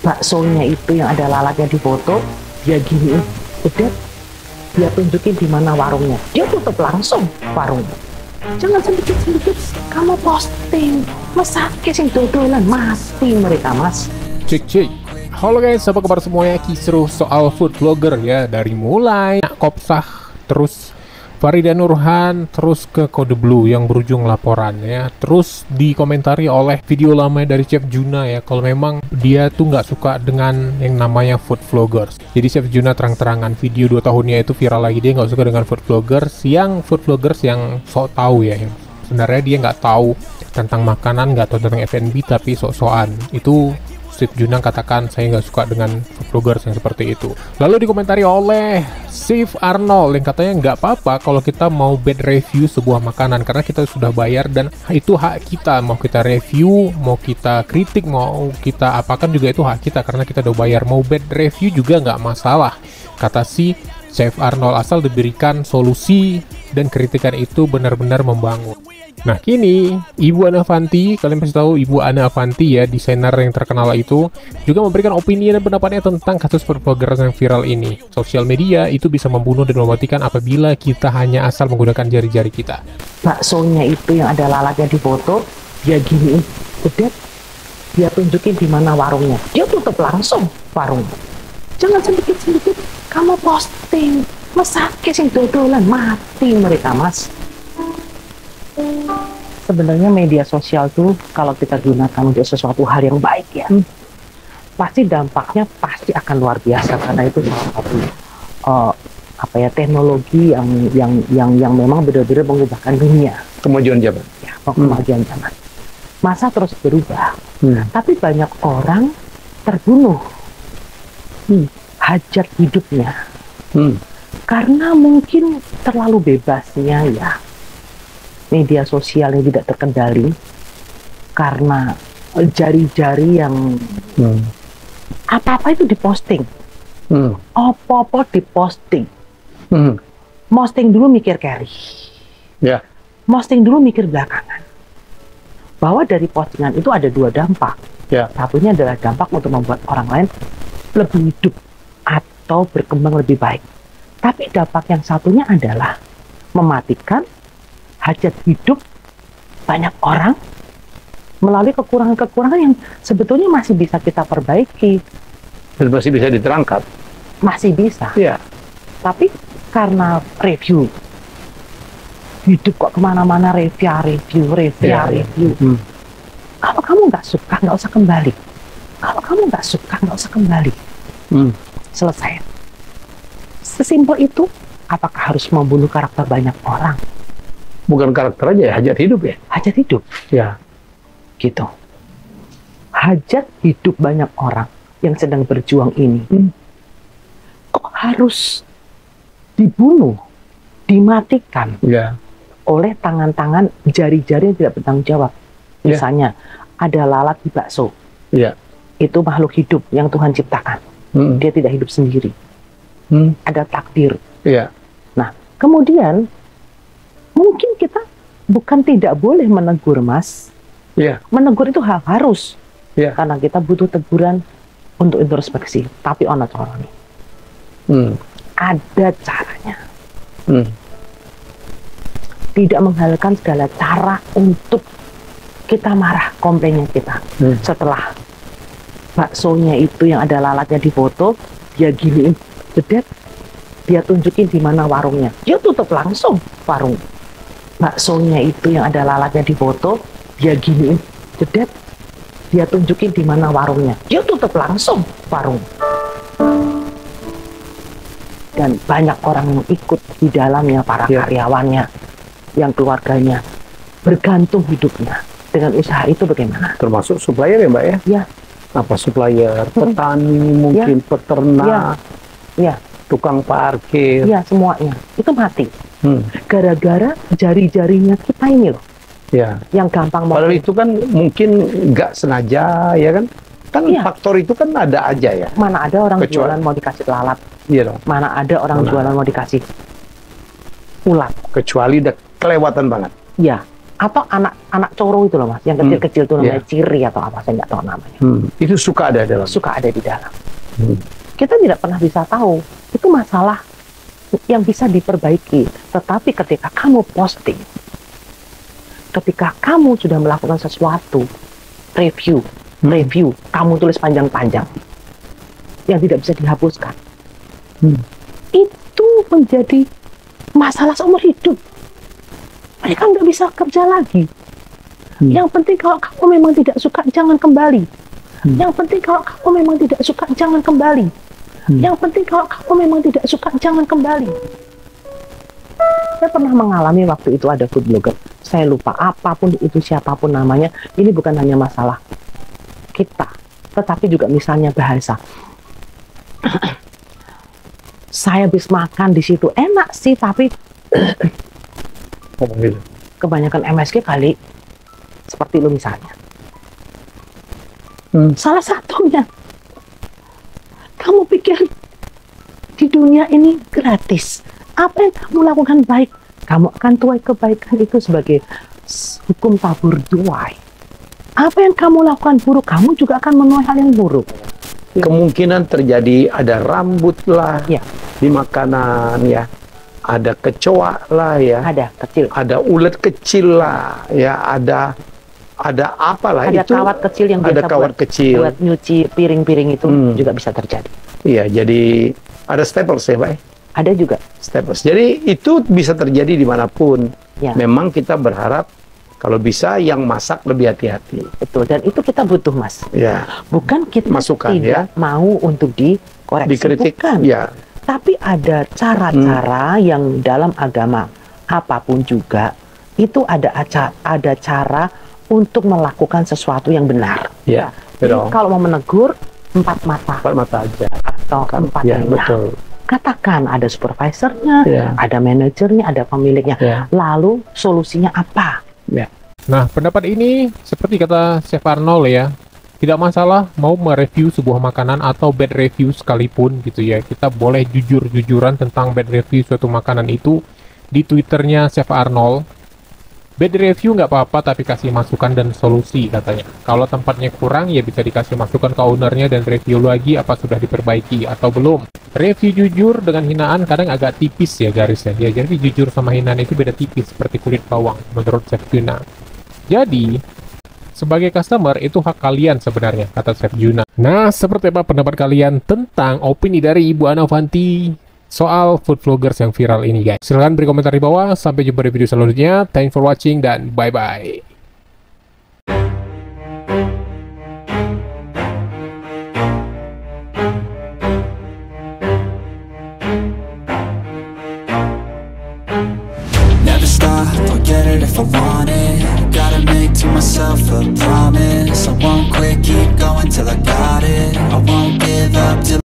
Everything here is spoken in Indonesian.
baksonya itu yang ada lalatnya di foto, dia giniin, udah dia tunjukin di mana warungnya, dia tutup langsung warungnya. Jangan sedikit-sedikit kamu posting, mesake sing dodolan, mati mereka mas. Cek. Halo guys, apa kabar semuanya? Kisruh soal food vlogger ya, dari mulai Kopsah, terus Farida Nurhan, terus ke Kode Blue yang berujung laporan ya. Terus dikomentari oleh video lama dari Chef Juna ya, kalau memang dia tuh nggak suka dengan yang namanya food vloggers. Jadi Chef Juna terang-terangan video 2 tahunnya itu viral lagi, dia nggak suka dengan food vloggers yang sok tahu ya. Yang sebenarnya dia nggak tahu tentang makanan, nggak tahu tentang F&B, tapi sok-sokan. Itu Chef Juna katakan saya nggak suka dengan vloggers yang seperti itu. Lalu dikomentari oleh Chef Arnold yang katanya nggak apa-apa kalau kita mau bad review sebuah makanan karena kita sudah bayar dan itu hak kita. Mau kita review, mau kita kritik, mau kita apakan juga itu hak kita karena kita udah bayar. Mau bad review juga nggak masalah, kata si Chef Arnold, asal diberikan solusi dan kritikan itu benar-benar membangun. Nah kini Ibu Ana Avanti, kalian pasti tahu Ibu Ana Avanti ya, desainer yang terkenal itu, juga memberikan opini dan pendapatnya tentang kasus food vloggers yang viral ini. Sosial media itu bisa membunuh dan mematikan apabila kita hanya asal menggunakan jari-jari kita. Baksonya itu yang ada lalatnya di foto, dia giniin, udah dia tunjukin di mana warungnya, dia tutup langsung warungnya. Jangan sedikit-sedikit kamu posting, mesake sing dodolan, mati mereka mas. Sebenarnya media sosial tuh kalau kita gunakan untuk sesuatu hal yang baik ya, pasti dampaknya pasti akan luar biasa karena itu salah satu teknologi yang memang benar-benar mengubahkan dunia. Kemajuan zaman. Ya, kemajuan zaman. Masa terus berubah, tapi banyak orang terbunuh hajat hidupnya karena mungkin terlalu bebasnya ya media sosial yang tidak terkendali, karena jari-jari yang apa-apa itu diposting, apa-apa diposting, posting dulu mikir carry, posting dulu mikir belakangan. Bahwa dari postingan itu ada 2 dampak, satunya adalah dampak untuk membuat orang lain lebih hidup atau berkembang lebih baik, tapi dampak yang satunya adalah mematikan hajat hidup banyak orang melalui kekurangan-kekurangan yang sebetulnya masih bisa kita perbaiki Dan masih bisa diterangkap. Masih bisa. Iya. Tapi karena review hidup kok kemana-mana review. Kalau kamu nggak suka, nggak usah kembali. Kalau kamu nggak suka, nggak usah kembali. Selesai. Sesimpel itu. Apakah harus membunuh karakter banyak orang? Bukan karakter aja ya, hajat hidup ya? Hajat hidup. Ya. Gitu. Hajat hidup banyak orang yang sedang berjuang ini. Kok harus dibunuh, dimatikan oleh tangan-tangan jari-jari yang tidak bertanggung jawab? Misalnya, ada lalat di bakso. Itu makhluk hidup yang Tuhan ciptakan. Dia tidak hidup sendiri. Ada takdir. Nah, kemudian mungkin kita bukan tidak boleh menegur, Mas. Menegur itu hal harus. Karena kita butuh teguran untuk introspeksi. Tapi ono caranya. Ada caranya. Tidak menghalalkan segala cara untuk kita marah, komplainnya kita. Setelah baksonya itu yang ada lalatnya di foto, dia giniin, jedet, dia tunjukin di mana warungnya, dia tutup langsung warung. Baksonya itu yang ada lalatnya di foto, dia giniin, jedet, dia tunjukin di mana warungnya, dia tutup langsung warung. Dan banyak orang yang ikut di dalamnya, para karyawannya, yang keluarganya bergantung hidupnya dengan usaha itu. Bagaimana? Termasuk supplier ya Mbak ya? Apa supplier, petani, mungkin peternak, tukang parkir, semuanya itu mati gara-gara jari-jarinya kita ini loh, yang gampang. Padahal itu kan mungkin nggak sengaja ya kan? Faktor itu kan ada aja ya. Mana ada orang jualan mau dikasih lalat? Mana ada orang jualan mau dikasih ulat? Kecuali udah kelewatan banget. Atau anak coro itu loh Mas, yang kecil-kecil itu namanya ciri atau apa, saya nggak tahu namanya. Itu suka ada dalam. Suka ada di dalam. Kita tidak pernah bisa tahu itu masalah yang bisa diperbaiki. Tetapi ketika kamu posting, ketika kamu sudah melakukan sesuatu, review, kamu tulis panjang-panjang yang tidak bisa dihapuskan, itu menjadi masalah seumur hidup. Mereka nggak bisa kerja lagi. Yang penting kalau kamu memang tidak suka, jangan kembali. Yang penting kalau kamu memang tidak suka, jangan kembali. Yang penting kalau kamu memang tidak suka, jangan kembali. Saya pernah mengalami waktu itu ada food blogger. Saya lupa apapun itu, siapapun namanya. Ini bukan hanya masalah kita, tetapi juga misalnya bahasa. Saya habis makan di situ enak sih, tapi kebanyakan MSG kali, seperti lu misalnya. Salah satunya, kamu pikir di dunia ini gratis? Apa yang kamu lakukan baik, kamu akan tuai kebaikan itu sebagai hukum tabur tuai. Apa yang kamu lakukan buruk, kamu juga akan menuai hal yang buruk. Kemungkinan terjadi ada rambut lah di makanan ya. Ada kecoa lah ya, ada kecil, ada ulet kecil lah ya, ada apalah ada itu, kawat kecil yang ada biasa kawat kecil buat nyuci piring-piring itu juga bisa terjadi. Iya, jadi ada staples ya Pak. Ada juga staples. Jadi itu bisa terjadi dimanapun. Ya. Memang kita berharap kalau bisa yang masak lebih hati-hati. Betul, dan itu kita butuh Mas. Ya. Bukan kita masukan tidak mau untuk dikoreksi, dikritik. bukan. Ya. Tapi ada cara-cara yang dalam agama apapun juga itu ada cara untuk melakukan sesuatu yang benar. Ya. Jadi, kalau mau menegur 4 mata. 4 mata aja. Atau 4 telinga. Betul. Katakan ada supervisornya, ada manajernya, ada pemiliknya. Lalu solusinya apa? Nah, pendapat ini seperti kata Chef Arnold ya. Tidak masalah mau mereview sebuah makanan atau bad review sekalipun gitu ya. Kita boleh jujur-jujuran tentang bad review suatu makanan itu di Twitternya Chef Arnold. Bad review nggak apa-apa, tapi kasih masukan dan solusi katanya. Kalau tempatnya kurang ya bisa dikasih masukan ke ownernya dan review lagi apa sudah diperbaiki atau belum. Review jujur dengan hinaan kadang agak tipis ya garisnya. Ya, jadi jujur sama hinaan itu beda tipis seperti kulit bawang menurut Chef Juna. Jadi sebagai customer, itu hak kalian sebenarnya, kata Chef Juna. Nah, seperti apa pendapat kalian tentang opini dari Ibu Ana Avanti soal food vloggers yang viral ini, guys? Silahkan beri komentar di bawah. Sampai jumpa di video selanjutnya. Thanks for watching dan bye-bye. Never stop, I'll get it if I want it. Gotta make to myself a promise.